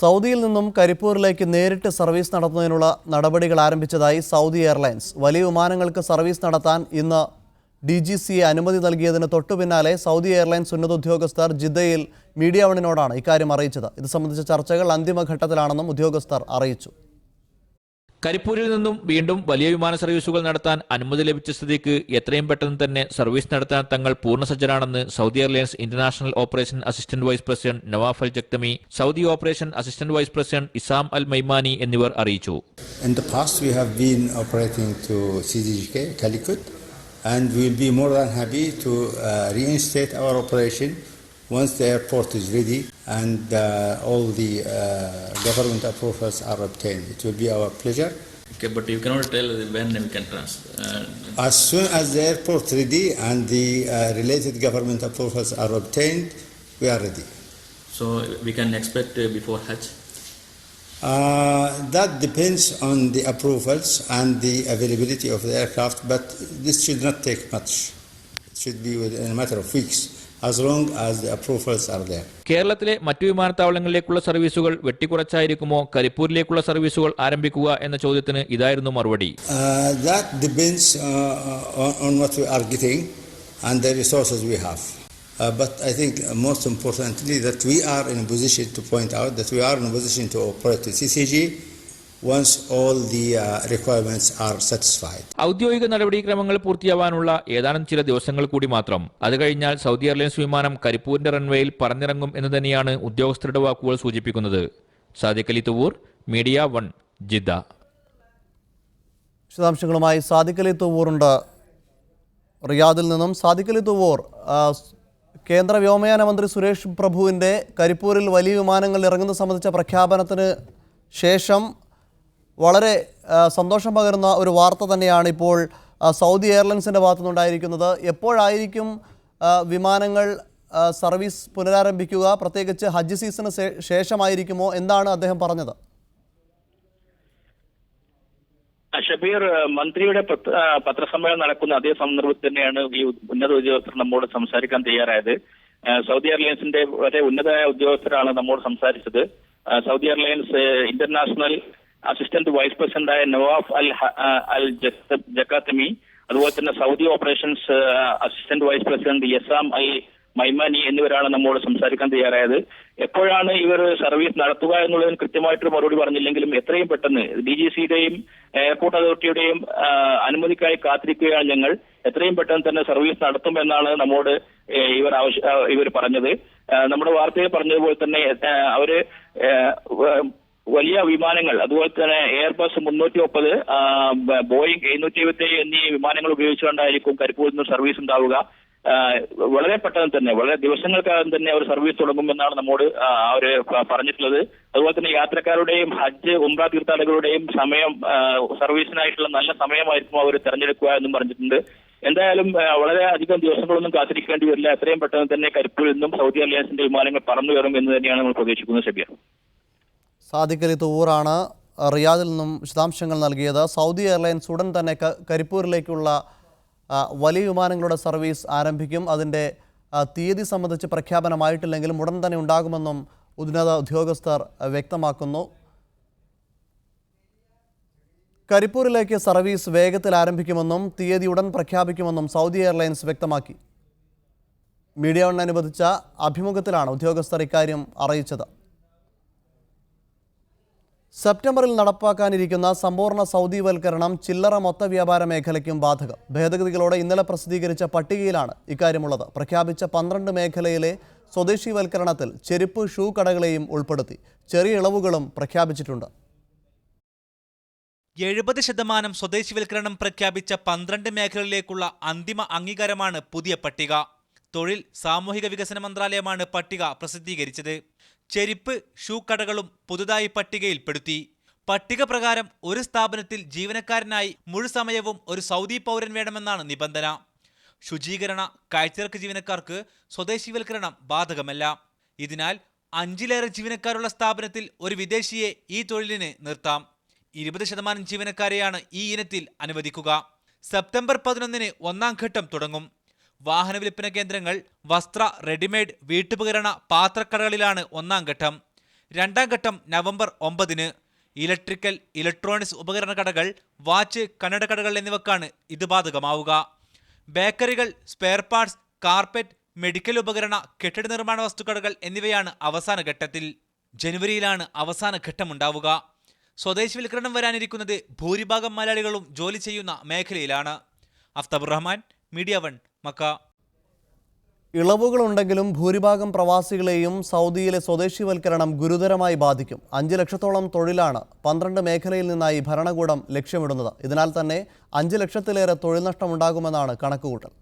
സൗദിയിൽ നിന്നും കരിപ്പൂരിലേക്ക് നേരിട്ട് സർവീസ് നടത്തുന്നതിനുള്ള നടപടികൾ ആരംഭിച്ചതായി സൗദി എയർലൈൻസ്. വലിയ വിമാനങ്ങൾക്ക് സർവീസ് നടത്താൻ ഇന്ന് DGCA അനുമതി നൽകിയതിന് തൊട്ടുപിന്നാലെ സൗദി എയർലൈൻസ് ഉന്നത ഉദ്യോഗസ്ഥർ ജിദ്ദയിൽ മീഡിയ വണ്ണിനോടാണ് ഇക്കാര്യം അറിയിച്ചത്. ഇത് സംബന്ധിച്ച ചർച്ചകൾ അന്തിമഘട്ടത്തിലാണെന്നും ഉദ്യോഗസ്ഥർ അറിയിച്ചു. കരിപ്പൂരിൽ നിന്നും വീണ്ടും വലിയ വിമാന സർവീസുകൾ നടത്താൻ അനുമതി ലഭിച്ച സ്ഥിതിക്ക് എത്രയും പെട്ടെന്ന് തന്നെ സർവീസ് നടത്താൻ തങ്ങൾ പൂർണ്ണസജ്ജരാണെന്ന് Saudi Airlines international operation assistant vice president Nawaf Al Jaktami, Saudi operation assistant vice president Isam Al Maimani എന്നിവർ അറിയിച്ചു. In the past we have been operating to CDGK Calicut and we will be more than happy to reinstate our operation once the airport is ready and all the government approvals are obtained. It will be our pleasure. Okay, but you cannot tell when we can transfer. As soon as the airport is ready and the related government approvals are obtained, we are ready. So we can expect before Hajj? That depends on the approvals and the availability of the aircraft, but this should not take much. It should be within a matter of weeks, as long as the approvals are there. കേരളത്തിലെ മറ്റു വിമാനത്താവളങ്ങളിലേക്കുള്ള സർവീസുകൾ വെട്ടിക്കുറച്ചായിരിക്കുമോ കരിപ്പൂരിലേക്കുള്ള സർവീസുകൾ ആരംഭിക്കുക എന്ന ചോദ്യത്തിന് ഇതായിരുന്നു മറുപടി. That depends on what we are getting and the resources we have. But I think most importantly that we are in a position to point out that we are in a position to operate the CCG once all the requirements are satisfied. ഔദ്യോഗിക നടപടിക്രമങ്ങൾ പൂർത്തിയാവാനുള്ള ഏതാനും ചില ദിവസങ്ങൾ കൂടി മാത്രം. അത് കഴിഞ്ഞാൽ Saudi airlines വിമാനം കരിപ്പൂരിന്റെ റൺവേയിൽ പറന്നിറങ്ങും എന്ന് തന്നെയാണ് ഉദ്യോഗസ്ഥരുടെ വാക്കുകൾ സൂചിപ്പിക്കുന്നത്. Sadiq Ali Thuvur, media one, Jeddah. വിശദാംശങ്ങളുമായി സാദിഖ് അലി തുവൂറുണ്ട് റിയാദിൽ നിന്നും. സാദിഖ് അലി തുവൂർ, കേന്ദ്ര വ്യോമയാന മന്ത്രി സുരേഷ് പ്രഭുവിൻ്റെ കരിപ്പൂരിൽ വലിയ വിമാനങ്ങൾ ഇറങ്ങുന്നത് സംബന്ധിച്ച പ്രഖ്യാപനത്തിന് ശേഷം വളരെ സന്തോഷം പകരുന്ന ഒരു വാർത്ത തന്നെയാണ് ഇപ്പോൾ സൗദി എയർലൈൻസിൻ്റെ ഭാഗത്തുനിന്നുണ്ടായിരിക്കുന്നത്. എപ്പോഴായിരിക്കും വിമാനങ്ങൾ സർവീസ് പുനരാരംഭിക്കുക? പ്രത്യേകിച്ച് ഹജ്ജ് സീസണ് ശേഷമായിരിക്കുമോ? എന്താണ് അദ്ദേഹം പറഞ്ഞത്? ഷബീർ, മന്ത്രിയുടെ പത്രസമ്മേളനം നടക്കുന്ന അതേ സന്ദർഭത്തിൽ തന്നെയാണ് ഈ ഉന്നത ഉദ്യോഗസ്ഥർ നമ്മോട് സംസാരിക്കാൻ തയ്യാറായത്. സൗദി എയർലൈൻസിന്റെ വളരെ ഉന്നതമായ ഉദ്യോഗസ്ഥരാണ് നമ്മോട് സംസാരിച്ചത്. Saudi Airlines international assistant vice പ്രസിഡന്റായ നവാഫ് അൽ ജക്കാത്തമി, അതുപോലെ തന്നെ Saudi operations assistant vice president Isam Al Maimani എന്നിവരാണ് നമ്മോട് സംസാരിക്കാൻ തയ്യാറായത്. എപ്പോഴാണ് ഇവർ സർവീസ് നടത്തുക എന്നുള്ളതിന് കൃത്യമായിട്ടൊരു മറുപടി പറഞ്ഞില്ലെങ്കിലും എത്രയും പെട്ടെന്ന് DGCയുടെയും എയർപോർട്ട് അതോറിറ്റിയുടെയും അനുമതിക്കായി കാത്തിരിക്കുകയാണ് ഞങ്ങൾ. എത്രയും പെട്ടെന്ന് തന്നെ സർവീസ് നടത്തുമെന്നാണ് നമ്മോട് ഇവർ പറഞ്ഞത്. നമ്മുടെ വാർത്തയിൽ പറഞ്ഞതുപോലെ തന്നെ അവര് വലിയ വിമാനങ്ങൾ, അതുപോലെ തന്നെ എയർബസ് 330, ബോയിങ് 777 എന്നീ വിമാനങ്ങൾ ഉപയോഗിച്ചുകൊണ്ടായിരിക്കും കരിപ്പൂരിൽ നിന്ന് സർവീസ് ഉണ്ടാവുക. വളരെ പെട്ടെന്ന് തന്നെ, വളരെ ദിവസങ്ങൾക്കകം തന്നെ അവർ സർവീസ് തുടങ്ങുമെന്നാണ് നമ്മോട് അവർ പറഞ്ഞിട്ടുള്ളത്. അതുപോലെ തന്നെ യാത്രക്കാരുടെയും ഹജ്ജ് ഉംറ തീർത്ഥാടകരുടെയും സമയം, സർവീസിനായിട്ടുള്ള നല്ല സമയമായിരിക്കും അവർ തെരഞ്ഞെടുക്കുക എന്നും പറഞ്ഞിട്ടുണ്ട്. എന്തായാലും വളരെ അധികം ദിവസങ്ങളൊന്നും കാത്തിരിക്കേണ്ടി വരില്ല. എത്രയും പെട്ടെന്ന് തന്നെ കരിപ്പൂരിൽ നിന്നും സൗദി എയർലൈൻസിന്റെ വിമാനങ്ങൾ പറന്നു കയറും എന്ന് തന്നെയാണ് നമ്മൾ പ്രതീക്ഷിക്കുന്നത്. ഷബീർ. സാദിഖ് അലി തുവൂറാണ് റിയാദിൽ നിന്നും വിശദാംശങ്ങൾ നൽകിയത്. സൗദി എയർലൈൻസ് ഉടൻ തന്നെ കരിപ്പൂരിലേക്കുള്ള വലിയ വിമാനങ്ങളുടെ സർവീസ് ആരംഭിക്കും. അതിൻ്റെ തീയതി സംബന്ധിച്ച് പ്രഖ്യാപനമായിട്ടില്ലെങ്കിലും ഉടൻ തന്നെ ഉണ്ടാകുമെന്നും ഉന്നത ഉദ്യോഗസ്ഥർ വ്യക്തമാക്കുന്നു. കരിപ്പൂരിലേക്ക് സർവീസ് വേഗത്തിൽ ആരംഭിക്കുമെന്നും തീയതി ഉടൻ പ്രഖ്യാപിക്കുമെന്നും സൗദി എയർലൈൻസ് വ്യക്തമാക്കി. മീഡിയ വൺ അനുവദിച്ച അഭിമുഖത്തിലാണ് ഉദ്യോഗസ്ഥർ ഇക്കാര്യം അറിയിച്ചത്. സെപ്റ്റംബറിൽ നടപ്പാക്കാനിരിക്കുന്ന സമ്പൂർണ്ണ സൗദിവൽക്കരണം ചില്ലറ മൊത്ത വ്യാപാര മേഖലയ്ക്കും ബാധകം. ഭേദഗതികളോടെ ഇന്നലെ പ്രസിദ്ധീകരിച്ച പട്ടികയിലാണ് ഇക്കാര്യമുള്ളത്. പ്രഖ്യാപിച്ച 12 മേഖലയിലെ സ്വദേശീവൽക്കരണത്തിൽ ചെരുപ്പ്, ഷൂ കടകളെയും ഉൾപ്പെടുത്തി. ചെറിയ ഇളവുകളും പ്രഖ്യാപിച്ചിട്ടുണ്ട്. 70% സ്വദേശിവൽക്കരണം പ്രഖ്യാപിച്ച 12 മേഖലകളിലേക്കുള്ള അന്തിമ അംഗീകാരമാണ് പുതിയ പട്ടിക. തൊഴിൽ സാമൂഹിക വികസന മന്ത്രാലയമാണ് പട്ടിക പ്രസിദ്ധീകരിച്ചത്. ചെരുപ്പ്, ഷൂ കടകളും പുതുതായി പട്ടികയിൽപ്പെടുത്തി. പട്ടിക പ്രകാരം ഒരു സ്ഥാപനത്തിൽ ജീവനക്കാരനായി മുഴുസമയവും ഒരു സൗദി പൗരൻ വേണമെന്നാണ് നിബന്ധന. ശുചീകരണ, കാഴ്ചയിറക്ക് ജീവനക്കാർക്ക് സ്വദേശിവൽക്കരണം ബാധകമല്ല. ഇതിനാൽ 5ലേറെ ജീവനക്കാരുള്ള സ്ഥാപനത്തിൽ ഒരു വിദേശിയെ ഈ തൊഴിലിന് നിർത്താം. 20% ജീവനക്കാരെയാണ് ഈ ഇനത്തിൽ അനുവദിക്കുക. സെപ്റ്റംബർ 11 ഒന്നാം ഘട്ടം തുടങ്ങും. വാഹന വിൽപ്പന കേന്ദ്രങ്ങൾ, വസ്ത്ര, റെഡിമെയ്ഡ്, വീട്ടുപകരണ, പാത്രക്കടകളിലാണ് ഒന്നാം ഘട്ടം. രണ്ടാം ഘട്ടം നവംബർ 9-ന്. ഇലക്ട്രിക്കൽ, ഇലക്ട്രോണിക്സ് ഉപകരണ കടകൾ, വാച്ച്, കണ്ണട കടകൾ എന്നിവക്കാണ് ഇത് ബാധകമാവുക. ബേക്കറികൾ, സ്പെയർ പാർട്സ്, കാർപ്പറ്റ്, മെഡിക്കൽ ഉപകരണ, കെട്ടിട നിർമ്മാണ വസ്തുക്കടകൾ എന്നിവയാണ് അവസാന ഘട്ടത്തിൽ. ജനുവരിയിലാണ് അവസാന ഘട്ടമുണ്ടാവുക. സ്വദേശിവൽക്കരണം വരാനിരിക്കുന്നത് ഭൂരിഭാഗം മലയാളികളും ജോലി ചെയ്യുന്ന മേഖലയിലാണ്. Aftabur Rahman, media 1, Mecca. ഇളവുകളുണ്ടെങ്കിലും ഭൂരിഭാഗം പ്രവാസികളെയും സൗദിയിലെ സ്വദേശിവൽക്കരണം ഗുരുതരമായി ബാധിക്കും. 5 ലക്ഷത്തോളം തൊഴിലാണ് 12 മേഖലയിൽ നിന്നായി ഭരണകൂടം ലക്ഷ്യമിടുന്നത്. ഇതിനാൽ തന്നെ 5 ലക്ഷത്തിലേറെ തൊഴിൽ നഷ്ടമുണ്ടാകുമെന്നാണ് കണക്കുകൂട്ടൽ.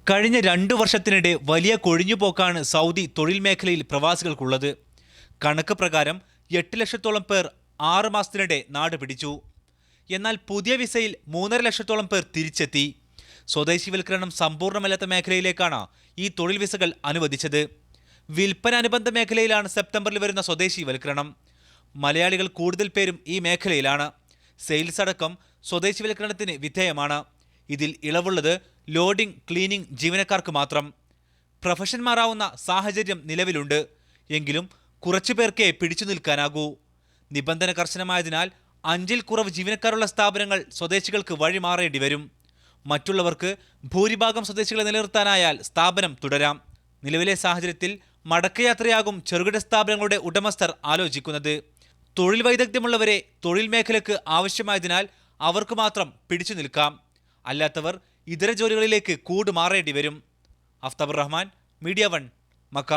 കഴിഞ്ഞ 2 വർഷത്തിനിടെ വലിയ കൊഴിഞ്ഞുപോക്കാണ് സൗദി തൊഴിൽ മേഖലയിൽ പ്രവാസികൾക്കുള്ളത്. കണക്ക് പ്രകാരം 8 ലക്ഷത്തോളം പേർ 6 മാസത്തിനിടെ നാട് പിടിച്ചു. എന്നാൽ പുതിയ വിസയിൽ 3.5 ലക്ഷത്തോളം പേർ തിരിച്ചെത്തി. സ്വദേശിവൽക്കരണം സമ്പൂർണ്ണമല്ലാത്ത മേഖലയിലേക്കാണ് ഈ തൊഴിൽ വിസകൾ അനുവദിച്ചത്. വിൽപ്പന അനുബന്ധ മേഖലയിലാണ് സെപ്റ്റംബറിൽ വരുന്ന സ്വദേശിവൽക്കരണം. മലയാളികൾ കൂടുതൽ പേരും ഈ മേഖലയിലാണ്. സെയിൽസ് അടക്കം സ്വദേശിവൽക്കരണത്തിന് വിധേയമാണ്. ഇതിൽ ഇളവുള്ളത് ലോഡിംഗ്, ക്ലീനിംഗ് ജീവനക്കാർക്ക് മാത്രം. പ്രൊഫഷൻ മാറാവുന്ന സാഹചര്യം നിലവിലുണ്ട്. എങ്കിലും കുറച്ചുപേർക്കേ പിടിച്ചു നിൽക്കാനാകൂ. നിബന്ധന കർശനമായതിനാൽ 5-ൽ കുറവ് ജീവനക്കാരുള്ള സ്ഥാപനങ്ങൾ സ്വദേശികൾക്ക് വഴിമാറേണ്ടി വരും. മറ്റുള്ളവർക്ക് ഭൂരിഭാഗം സ്വദേശികളെ നിലനിർത്താനായാൽ സ്ഥാപനം തുടരാം. നിലവിലെ സാഹചര്യത്തിൽ മടക്കയാത്രയാകും ചെറുകിട സ്ഥാപനങ്ങളുടെ ഉടമസ്ഥർ ആലോചിക്കുന്നത്. തൊഴിൽ വൈദഗ്ധ്യമുള്ളവരെ തൊഴിൽ മേഖലയ്ക്ക് ആവശ്യമായതിനാൽ അവർക്ക് മാത്രം പിടിച്ചു നിൽക്കാം. അല്ലാത്തവർ ഇതര ജോലികളിലേക്ക് കൂടുമാറേണ്ടി വരും. Aftabur Rahman, media 1, Mecca.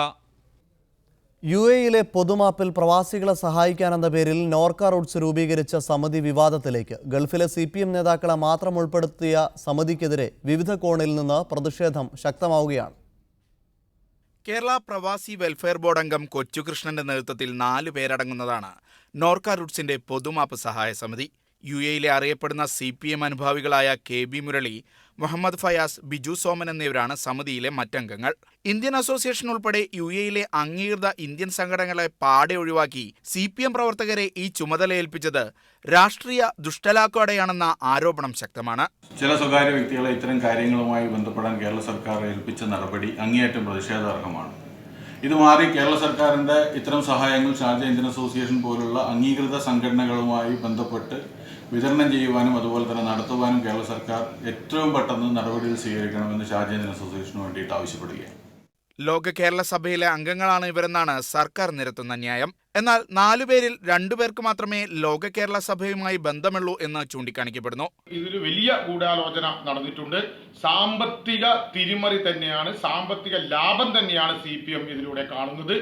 UAE-യിലെ പൊതുമാപ്പിൽ പ്രവാസികളെ സഹായിക്കാനെന്ന പേരിൽ നോർക്ക റൂട്ട്സ് രൂപീകരിച്ച സമിതി വിവാദത്തിലേക്ക്. ഗൾഫിലെ CPM നേതാക്കളെ മാത്രം ഉൾപ്പെടുത്തിയ സമിതിക്കെതിരെ വിവിധ കോണിൽ നിന്ന് പ്രതിഷേധം ശക്തമാവുകയാണ്. കേരള പ്രവാസി വെൽഫെയർ ബോർഡ് അംഗം കൊച്ചുകൃഷ്ണന്റെ നേതൃത്വത്തിൽ 4 പേരടങ്ങുന്നതാണ് നോർക്ക റൂട്ട്സിന്റെ പൊതുമാപ്പ് സഹായ സമിതി. UAE-യിലെ അറിയപ്പെടുന്ന CPM അനുഭാവികളായ KB മുരളി, മുഹമ്മദ് ഫയാസ്, ബിജു സോമൻ എന്നിവരാണ് സമിതിയിലെ മറ്റംഗങ്ങൾ. ഇന്ത്യൻ അസോസിയേഷൻ ഉൾപ്പെടെ UAE-യിലെ അംഗീകൃത ഇന്ത്യൻ സംഘടനകളെ പാടെ ഒഴിവാക്കി CPM പ്രവർത്തകരെ ഈ ചുമതല ഏൽപ്പിച്ചത് രാഷ്ട്രീയ ദുഷ്ടലാക്കോടെയാണെന്ന ആരോപണം ശക്തമാണ്. ചില സ്വകാര്യ വ്യക്തികളെ ഇത്തരം കാര്യങ്ങളുമായി ബന്ധപ്പെടാൻ കേരള സർക്കാർ ഏൽപ്പിച്ച നടപടി അങ്ങേയറ്റം പ്രതിഷേധാർഹമാണ്. ഇത് മാറി കേരള സർക്കാരിൻ്റെ ഇത്തരം സഹായങ്ങൾ ഷാർജ ഇന്ത്യൻ അസോസിയേഷൻ പോലുള്ള അംഗീകൃത സംഘടനകളുമായി ബന്ധപ്പെട്ട് വിതരണം ചെയ്യുവാനും അതുപോലെ തന്നെ നടത്തുവാനും കേരള സർക്കാർ ഏറ്റവും പെട്ടെന്ന് നടപടികൾ സ്വീകരിക്കണമെന്ന് ഷാർജ ഇന്ത്യൻ അസോസിയേഷന് വേണ്ടിയിട്ട് ആവശ്യപ്പെടുകയാണ്. ലോക കേരള സഭയിലെ അംഗങ്ങളാണ് ഇവരെന്നാണ് സർക്കാർ നിരത്തുന്ന ന്യായം. എന്നാൽ 4 പേരിൽ 2 പേർക്ക് മാത്രമേ ലോക കേരള സഭയുമായി ബന്ധമുള്ളൂ എന്ന് ചൂണ്ടിക്കാണിക്കപ്പെടുന്നു. ഇതിൽ വലിയ ഗൂഢാലോചന നടന്നിട്ടുണ്ട്. സാമ്പത്തിക തിരിമറി തന്നെയാണ്, സാമ്പത്തിക ലാഭം തന്നെയാണ് CPM ഇതിലൂടെ കാണുന്നത്.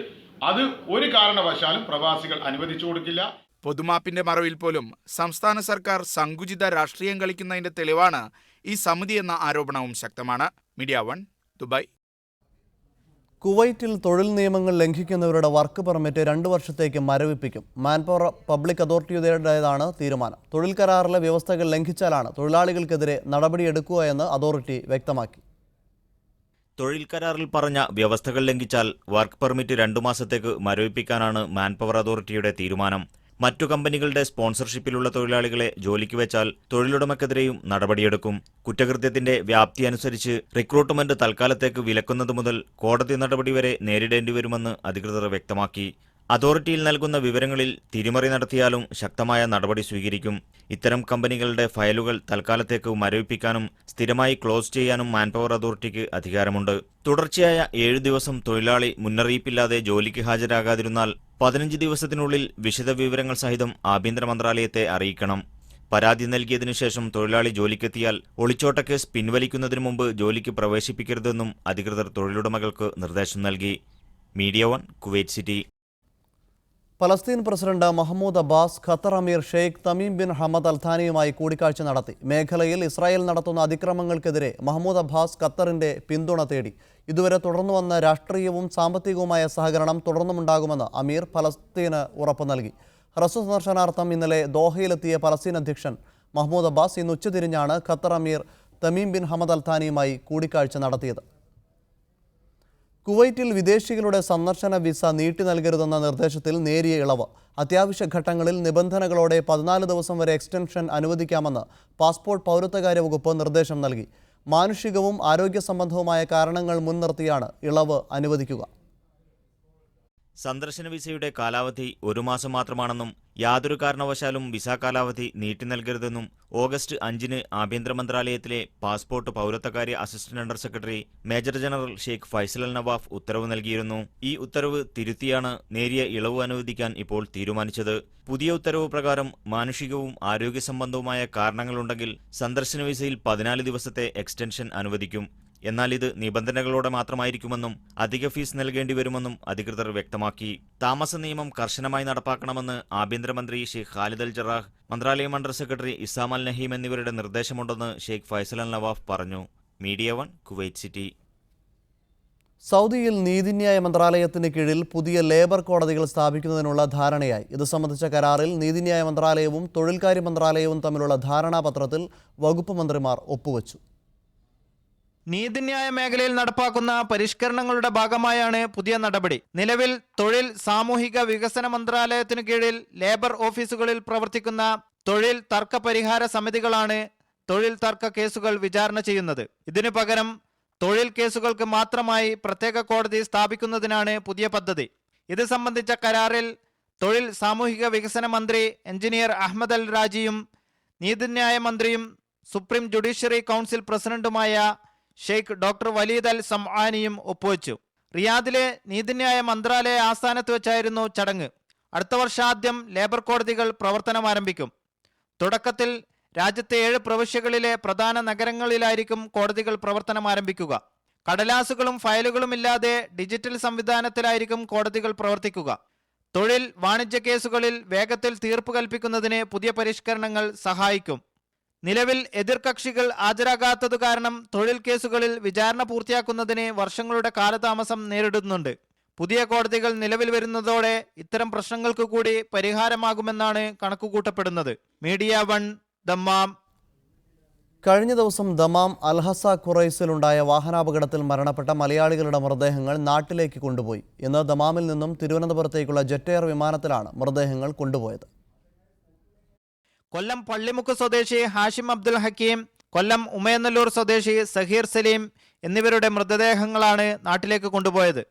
അത് ഒരു കാരണവശാലും പ്രവാസികൾ അനുവദിച്ചു കൊടുക്കില്ല. പൊതുമാപ്പിന്റെ മറവിൽ പോലും സംസ്ഥാന സർക്കാർ സങ്കുചിത രാഷ്ട്രീയം കളിക്കുന്നതിന്റെ തെളിവാണ് ഈ സമിതി എന്ന ആരോപണവും ശക്തമാണ്. Media 1, Dubai. കുവൈറ്റിൽ തൊഴിൽ നിയമങ്ങൾ ലംഘിക്കുന്നവരുടെ വർക്ക് പെർമിറ്റ് 2 വർഷത്തേക്ക് മരവിപ്പിക്കും. മാൻപവർ പബ്ലിക് അതോറിറ്റിയുടേതാണ് തീരുമാനം. തൊഴിൽ കരാറിലെ വ്യവസ്ഥകൾ ലംഘിച്ചാലാണ് തൊഴിലാളികൾക്കെതിരെ നടപടിയെടുക്കുക എന്ന് അതോറിറ്റി വ്യക്തമാക്കി. തൊഴിൽ കരാറിൽ പറഞ്ഞ വ്യവസ്ഥകൾ ലംഘിച്ചാൽ വർക്ക് പെർമിറ്റ് 2 മാസത്തേക്ക് മരവിപ്പിക്കാനാണ് മാൻപവർ അതോറിറ്റിയുടെ തീരുമാനം. മറ്റു കമ്പനികളുടെ സ്പോൺസർഷിപ്പിലുള്ള തൊഴിലാളികളെ ജോലിക്ക് വെച്ചാൽ തൊഴിലുടമക്കെതിരെയും നടപടിയെടുക്കും. കുറ്റകൃത്യത്തിന്റെ വ്യാപ്തി അനുസരിച്ച് റിക്രൂട്ട്മെന്റ് തൽക്കാലത്തേക്ക് വിലക്കുന്നത് മുതൽ കോടതി നടപടി വരെ നേരിടേണ്ടിവരുമെന്ന് അധികൃതർ വ്യക്തമാക്കി. അതോറിറ്റിയിൽ നൽകുന്ന വിവരങ്ങളിൽ തിരിമറി നടത്തിയാലും ശക്തമായ നടപടി സ്വീകരിക്കും. ഇത്തരം കമ്പനികളുടെ ഫയലുകൾ തൽക്കാലത്തേക്ക് മരവിപ്പിക്കാനും സ്ഥിരമായി ക്ലോസ് ചെയ്യാനും മാൻപവർ അതോറിറ്റിക്ക് അധികാരമുണ്ട്. തുടർച്ചയായ 7 ദിവസം തൊഴിലാളി മുന്നറിയിപ്പില്ലാതെ ജോലിക്ക് ഹാജരാകാതിരുന്നാൽ 15 ദിവസത്തിനുള്ളിൽ വിശദ വിവരങ്ങൾ സഹിതം ആഭ്യന്തര മന്ത്രാലയത്തെ അറിയിക്കണം. പരാതി നൽകിയതിനു ശേഷം തൊഴിലാളി ജോലിക്കെത്തിയാൽ ഒളിച്ചോട്ട കേസ് പിൻവലിക്കുന്നതിനു മുമ്പ് ജോലിക്ക് പ്രവേശിപ്പിക്കരുതെന്നും അധികൃതർ തൊഴിലുടമകൾക്ക് നിർദ്ദേശം നൽകി. Media 1, Kuwait City. Palestine president Mahmoud Abbas Qatar Emir Sheikh Tamim bin Hamad Al താനിയുമായി കൂടിക്കാഴ്ച നടത്തി. മേഖലയിൽ ഇസ്രായേൽ നടത്തുന്ന അതിക്രമങ്ങൾക്കെതിരെ മഹ്മൂദ് അബ്ബാസ് ഖത്തറിന്റെ പിന്തുണ തേടി. ഇതുവരെ തുടർന്നു വന്ന രാഷ്ട്രീയവും സാമ്പത്തികവുമായ സഹകരണം തുടർന്നുമുണ്ടാകുമെന്ന് അമീർ പലസ്തീന് ഉറപ്പ് നൽകി. ഹ്രസ്വ സന്ദർശനാർത്ഥം ഇന്നലെ ദോഹയിലെത്തിയ പലസ്തീൻ അധ്യക്ഷൻ മഹ്മൂദ് അബ്ബാസ് ഇന്ന് ഉച്ചതിരിഞ്ഞാണ് ഖത്തർ അമീർ തമീം ബിൻ ഹമദ് അൽ താനിയുമായി കൂടിക്കാഴ്ച നടത്തിയത്. കുവൈറ്റിൽ വിദേശികളുടെ സന്ദർശന വിസ നീട്ടി നൽകരുതെന്ന നിർദ്ദേശത്തിൽ നേരിയ ഇളവ്. അത്യാവശ്യ ഘട്ടങ്ങളിൽ നിബന്ധനകളോടെ 14 ദിവസം വരെ എക്സ്റ്റൻഷൻ അനുവദിക്കാമെന്ന് പാസ്പോർട്ട് പൗരത്വകാര്യ വകുപ്പ് നിർദ്ദേശം നൽകി. മാനുഷികവും ആരോഗ്യ സംബന്ധവുമായ കാരണങ്ങൾ മുൻനിർത്തിയാണ് ഇളവ് അനുവദിക്കുക. സന്ദർശന വിസയുടെ കാലാവധി 1 മാസം മാത്രമാണെന്നും യാതൊരു കാരണവശാലും വിസ കാലാവധി നീട്ടി നൽകരുതെന്നും ഓഗസ്റ്റ് 5-ന് ആഭ്യന്തര മന്ത്രാലയത്തിലെ പാസ്പോർട്ട് പൗരത്വകാര്യ assistant under secretary major general Sheikh Faisal Al Nawaf ഉത്തരവ് നൽകിയിരുന്നു. ഈ ഉത്തരവ് തിരുത്തിയാണ് നേരിയ ഇളവ് അനുവദിക്കാൻ ഇപ്പോൾ തീരുമാനിച്ചത്. പുതിയ ഉത്തരവ് പ്രകാരം മാനുഷികവും ആരോഗ്യ സംബന്ധവുമായ കാരണങ്ങളുണ്ടെങ്കിൽ സന്ദർശന വിസയിൽ 14 ദിവസത്തെ എക്സ്റ്റൻഷൻ അനുവദിക്കും. എന്നാൽ ഇത് നിബന്ധനകളോടെ മാത്രമായിരിക്കുമെന്നും അധിക ഫീസ് നൽകേണ്ടി വരുമെന്നും അധികൃതർ വ്യക്തമാക്കി. താമസ നിയമം കർശനമായി നടപ്പാക്കണമെന്ന് ആഭ്യന്തരമന്ത്രി ഷെയ്ഖ് ഖാലിദ് അൽ ജറാഹ്, മന്ത്രാലയം അണ്ടർ സെക്രട്ടറി ഇസാം അൽ നഹീം എന്നിവരുടെ നിർദ്ദേശമുണ്ടെന്ന് ഷെയ്ഖ് ഫൈസൽ അൽ നവാഫ് പറഞ്ഞു. Media 1, Kuwait city. സൗദിയിൽ നീതിന്യായ മന്ത്രാലയത്തിന് കീഴിൽ പുതിയ ലേബർ കോടതികൾ സ്ഥാപിക്കുന്നതിനുള്ള ധാരണയായി. ഇത് സംബന്ധിച്ച കരാറിൽ നീതിന്യായ മന്ത്രാലയവും തൊഴിൽക്കാര്യ മന്ത്രാലയവും തമ്മിലുള്ള ധാരണാപത്രത്തിൽ വകുപ്പ് മന്ത്രിമാർ ഒപ്പുവച്ചു. നീതിന്യായ മേഖലയിൽ നടപ്പാക്കുന്ന പരിഷ്കരണങ്ങളുടെ ഭാഗമായാണ് പുതിയ നടപടി. നിലവിൽ തൊഴിൽ സാമൂഹിക വികസന മന്ത്രാലയത്തിനു കീഴിൽ ലേബർ ഓഫീസുകളിൽ പ്രവർത്തിക്കുന്ന തൊഴിൽ തർക്ക പരിഹാര സമിതികളാണ് തൊഴിൽ തർക്ക കേസുകൾ വിചാരണ ചെയ്യുന്നത്. ഇതിനു പകരം തൊഴിൽ കേസുകൾക്ക് മാത്രമായി പ്രത്യേക കോടതി സ്ഥാപിക്കുന്നതിനാണ് പുതിയ പദ്ധതി. ഇത് സംബന്ധിച്ച കരാറിൽ തൊഴിൽ സാമൂഹിക വികസന മന്ത്രി എഞ്ചിനീയർ അഹമ്മദ് അൽ രാജിയും നീതിന്യായ മന്ത്രിയും സുപ്രീം ജുഡീഷ്യറി കൗൺസിൽ പ്രസിഡന്റുമായ ഷെയ്ഖ് ഡോക്ടർ വലീദ് അൽ സംആനിയും ഒപ്പുവെച്ചു. റിയാദിലെ നീതിന്യായ മന്ത്രാലയ ആസ്ഥാനത്ത് വെച്ചായിരുന്നു ചടങ്ങ്. അടുത്ത വർഷാദ്യം ലേബർ കോടതികൾ പ്രവർത്തനം ആരംഭിക്കും. തുടക്കത്തിൽ രാജ്യത്തെ 7 പ്രവിശ്യകളിലെ പ്രധാന നഗരങ്ങളിലായിരിക്കും കോടതികൾ പ്രവർത്തനം ആരംഭിക്കുക. കടലാസുകളും ഫയലുകളും ഇല്ലാതെ ഡിജിറ്റൽ സംവിധാനത്തിലായിരിക്കും കോടതികൾ പ്രവർത്തിക്കുക. തൊഴിൽ വാണിജ്യ കേസുകളിൽ വേഗത്തിൽ തീർപ്പ് കൽപ്പിക്കുന്നതിന് പുതിയ പരിഷ്കരണങ്ങൾ സഹായിക്കും. നിലവിൽ എതിർകക്ഷികൾ ഹാജരാകാത്തതു കാരണം തൊഴിൽ കേസുകളിൽ വിചാരണ പൂർത്തിയാക്കുന്നതിന് വർഷങ്ങളുടെ കാലതാമസം നേരിടുന്നുണ്ട്. പുതിയ കോടതികൾ നിലവിൽ വരുന്നതോടെ ഇത്തരം പ്രശ്നങ്ങൾക്ക് കൂടി പരിഹാരമാകുമെന്നാണ് കണക്കുകൂട്ടപ്പെടുന്നത്. Media 1, Dammam. കഴിഞ്ഞ ദിവസം ദമാം അൽഹസ ഖുറൈസിലുണ്ടായ വാഹനാപകടത്തിൽ മരണപ്പെട്ട മലയാളികളുടെ മൃതദേഹങ്ങൾ നാട്ടിലേക്ക് കൊണ്ടുപോയി. ഇന്ന് ദമാമിൽ നിന്നും തിരുവനന്തപുരത്തേക്കുള്ള ജെറ്റ് എയർ വിമാനത്തിലാണ് മൃതദേഹങ്ങൾ കൊണ്ടുപോയത്. കൊല്ലം പള്ളിമുക്ക് സ്വദേശി ഹാഷിം അബ്ദുൽ ഹക്കീം, കൊല്ലം ഉമയനല്ലൂർ സ്വദേശി സഹീർ സലീം എന്നിവരുടെ മൃതദേഹങ്ങളാണ് നാട്ടിലേക്ക് കൊണ്ടുപോയത്.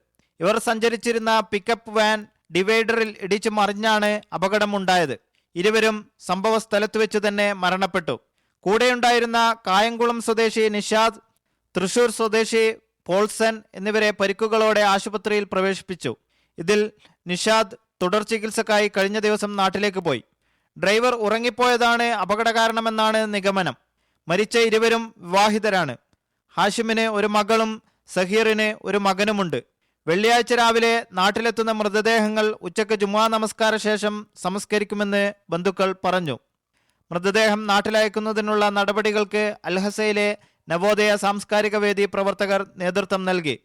ഇവർ സഞ്ചരിച്ചിരുന്ന പിക്കപ്പ് വാൻ ഡിവൈഡറിൽ ഇടിച്ചു മറിഞ്ഞാണ് അപകടമുണ്ടായത്. ഇരുവരും സംഭവ സ്ഥലത്ത് വെച്ച് തന്നെ മരണപ്പെട്ടു. കൂടെയുണ്ടായിരുന്ന കായംകുളം സ്വദേശി നിഷാദ്, തൃശൂർ സ്വദേശി പോൾസൻ എന്നിവരെ പരിക്കുകളോടെ ആശുപത്രിയിൽ പ്രവേശിപ്പിച്ചു. ഇതിൽ നിഷാദ് തുടർ ചികിത്സക്കായി കഴിഞ്ഞ ദിവസം നാട്ടിലേക്ക് പോയി. ഡ്രൈവർ ഉറങ്ങിപ്പോയതാണ് അപകട കാരണമെന്നാണ് നിഗമനം. മരിച്ച ഇരുവരും വിവാഹിതരാണ്. ഹാഷിമിന് ഒരു മകളും സഹീറിന് ഒരു മകനുമുണ്ട്. വെള്ളിയാഴ്ച രാവിലെ നാട്ടിലെത്തുന്ന മൃതദേഹങ്ങൾ ഉച്ചയ്ക്ക് ജുമുഅ നമസ്കാര ശേഷം സംസ്കരിക്കുമെന്ന് ബന്ധുക്കൾ പറഞ്ഞു. മൃതദേഹം നാട്ടിലയക്കുന്നതിനുള്ള നടപടികൾക്ക് അൽഹസയിലെ നവോദയ സാംസ്കാരിക വേദി പ്രവർത്തകർ നേതൃത്വം നൽകി.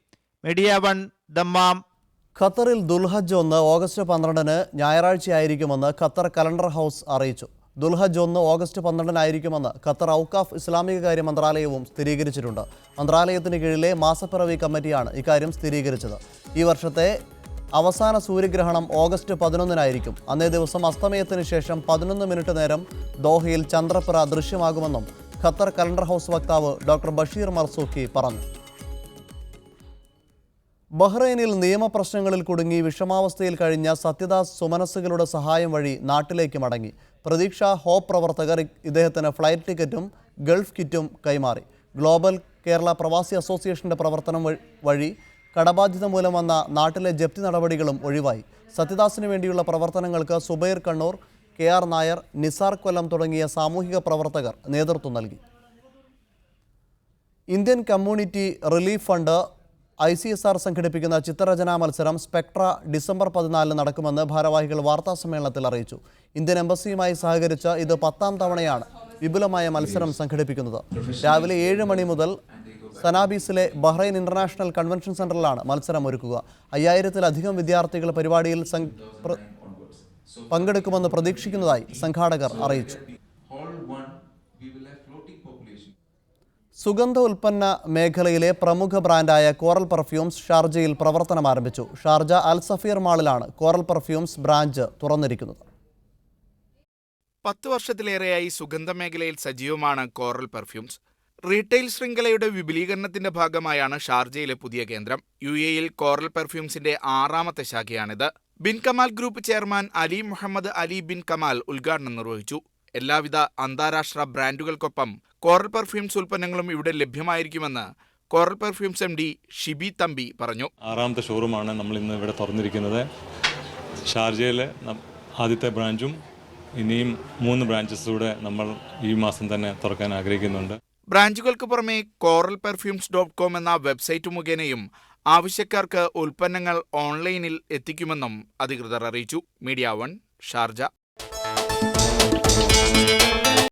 Media 1, Dammam. ഖത്തറിൽ ദുൽഹജ്ജ് 1 ഓഗസ്റ്റ് 12-ന് ഞായറാഴ്ചയായിരിക്കുമെന്ന് ഖത്തർ കലണ്ടർ ഹൗസ് അറിയിച്ചു. ദുൽഹജ്ജ് 1 ഓഗസ്റ്റ് 12-നായിരിക്കുമെന്ന് ഖത്തർ ഔക്കാഫ് ഇസ്ലാമിക കാര്യ മന്ത്രാലയവും സ്ഥിരീകരിച്ചിട്ടുണ്ട്. മന്ത്രാലയത്തിന് കീഴിലെ മാസപ്പിറവി കമ്മിറ്റിയാണ് ഇക്കാര്യം സ്ഥിരീകരിച്ചത്. ഈ വർഷത്തെ അവസാന സൂര്യഗ്രഹണം ഓഗസ്റ്റ് 11-നായിരിക്കും. അന്നേ ദിവസം അസ്തമയത്തിന് ശേഷം 11 മിനിറ്റ് നേരം ദോഹയിൽ ചന്ദ്രപ്പിറ ദൃശ്യമാകുമെന്നും ഖത്തർ കലണ്ടർ ഹൗസ് വക്താവ് ഡോക്ടർ ബഷീർ മർസൂഖി പറഞ്ഞു. ബഹ്റൈനിൽ നിയമപ്രശ്നങ്ങളിൽ കുടുങ്ങി വിഷമാവസ്ഥയിൽ കഴിഞ്ഞ സത്യദാസ് സുമനസ്സുകളുടെ സഹായം വഴി നാട്ടിലേക്ക് മടങ്ങി. പ്രതീക്ഷ ഹോപ്പ് പ്രവർത്തകർ ഇദ്ദേഹത്തിന് ഫ്ലൈറ്റ് ടിക്കറ്റും ഗൾഫ് കിറ്റും കൈമാറി. ഗ്ലോബൽ കേരള പ്രവാസി അസോസിയേഷന്റെ പ്രവർത്തനം വഴി കടബാധ്യത മൂലം വന്ന നാട്ടിലെ ജപ്തി നടപടികളും ഒഴിവായി. സത്യദാസിന് വേണ്ടിയുള്ള പ്രവർത്തനങ്ങൾക്ക് സുബൈർ കണ്ണൂർ, KR നായർ, നിസാർ കൊല്ലം തുടങ്ങിയ സാമൂഹിക പ്രവർത്തകർ നേതൃത്വം നൽകി. Indian community relief fund ICSR സംഘടിപ്പിക്കുന്ന ചിത്രരചനാ മത്സരം സ്പെക്ട്ര ഡിസംബർ 14 നടക്കുമെന്ന് ഭാരവാഹികൾ വാർത്താസമ്മേളനത്തിൽ അറിയിച്ചു. ഇന്ത്യൻ എംബസിയുമായി സഹകരിച്ച് ഇത് 10ാം തവണയാണ് വിപുലമായ മത്സരം സംഘടിപ്പിക്കുന്നത്. രാവിലെ 7 മണി മുതൽ സനാബീസിലെ ബഹ്റൈൻ ഇന്റർനാഷണൽ കൺവെൻഷൻ സെന്ററിലാണ് മത്സരം ഒരുക്കുക. 5000-ലധികം വിദ്യാർത്ഥികൾ പരിപാടിയിൽ പങ്കെടുക്കുമെന്ന് പ്രതീക്ഷിക്കുന്നതായി സംഘാടകർ അറിയിച്ചു. സുഗന്ധ ഉൽപ്പന്ന മേഖലയിലെ പ്രമുഖ ബ്രാൻഡായ കോറൽ പെർഫ്യൂംസ് ഷാർജയിൽ പ്രവർത്തനം ആരംഭിച്ചു. ഷാർജ അൽ സഫീർ മാളിലാണ് കോറൽ പെർഫ്യൂംസ് ബ്രാഞ്ച് തുറന്നിരിക്കുന്നത്. 10 വർഷത്തിലേറെയായി സുഗന്ധ മേഖലയിൽ സജീവമാണ് കോറൽ പെർഫ്യൂംസ്. റീറ്റെയിൽ ശൃംഖലയുടെ വിപുലീകരണത്തിന്റെ ഭാഗമായാണ് ഷാർജയിലെ പുതിയ കേന്ദ്രം. UAE-യിൽ കോറൽ പെർഫ്യൂംസിന്റെ 6ാമത്തെ ശാഖയാണിത്. Bin Kamal group chairman Ali Mohammed Ali bin Kamal ഉദ്ഘാടനം നിർവഹിച്ചു. എല്ലാവിധ അന്താരാഷ്ട്ര ബ്രാൻഡുകൾക്കൊപ്പം കോറൽ പെർഫ്യൂംസ് ഉൽപ്പന്നങ്ങളും ഇവിടെ ലഭ്യമായിരിക്കുമെന്ന് Coral perfumes MD Shibi Thampi പറഞ്ഞു. 6ാമത്തെ ഷോറൂമാണ് നമ്മൾ ഇന്ന് ഇവിടെ തുറന്നിരിക്കുന്നത്. ഷാർജയിലെ ആദ്യത്തെ ബ്രാഞ്ചും ഇനിയും 3 ബ്രാഞ്ചസൂടെ നമ്മൾ ഈ മാസം തന്നെ തുറക്കാൻ ആഗ്രഹിക്കുന്നുണ്ട്. ബ്രാഞ്ചുകൾക്ക് പുറമെ coralperfumes.com എന്ന വെബ്സൈറ്റ് മുഖേനയും ആവശ്യക്കാർക്ക് ഉൽപ്പന്നങ്ങൾ ഓൺലൈനിൽ എത്തിക്കുമെന്നും അധികൃതർ അറിയിച്ചു. Media 1 Sharjah.